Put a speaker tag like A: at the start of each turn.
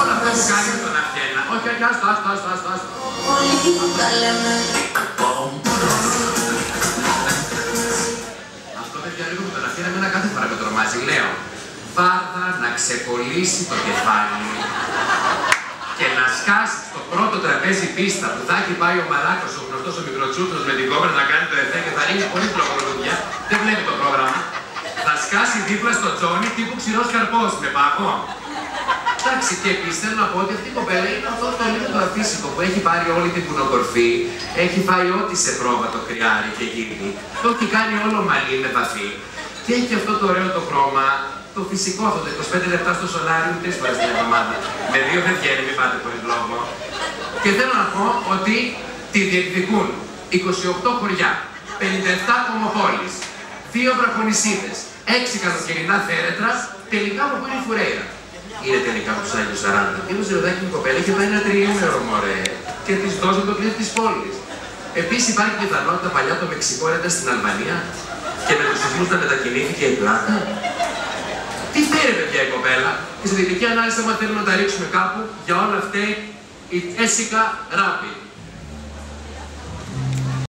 A: Όλα αυτά που κάνει με τον Αθένα. Όχι, άστο. Αυτό παιδιά λίγο με τον Αθένα εμένα κάθε φορά με τρομάζει. Λέω, βάρδα να ξεκολλήσει το κεφάλι και να σκάσει στο πρώτο τραπέζι πίστα που θα έχει πάει ο Μαλάκος, ο γνωστός ο Μικροτσούτρος με την κόμπρα να κάνει το εφέ και θα ρίξει πολύ πλοκολουδιά. Δεν βλέπει το πρόγραμμα. Θα σκάσει δίπλα στο Τζόνι τύπου ξηρός καρπός με πάγο. Εντάξει, και επίσης θέλω να πω ότι αυτή η κοπέλα είναι αυτό το λίγο το αφύσικο που έχει πάρει όλη την κουνοκορφή, έχει φάει ό,τι σε πρόβα το κρυάρι και γύρι, το έχει κάνει όλο μαλλί με βαφή και έχει αυτό το ωραίο το χρώμα, το φυσικό αυτό, το 25 λεπτά στο σολάριο 3 φορές την εβδομάδα. Με 2 δεν βγαίνει, μην πάτε πολύ λόγο. Και θέλω να πω ότι τη διεκδικούν 28 χωριά, 57 κομμοπόλεις, 2 βραχονησίδες, 6 καλοκαιρινά θέρετρα, τελικά από πού είναι η Φουρέιρα. Είναι τελικά από τους Άγιους 40. Και το ζευγάκι μου κοπέλα είχε πάει ένα τριήμερο μωρέ και της δώσε το κλειδί της πόλης. Επίσης υπάρχει πιθανότητα παλιά το Μεξικό ήταν στην Αλβανία και με τους σεισμούς να μετακινήθηκε η πλάκα. Τι θέλει παιδιά η κοπέλα και στη τελική ανάλυση άμα θέλουμε να τα ρίξουμε κάπου για όλα αυτά η Τζέσικα Ράπι.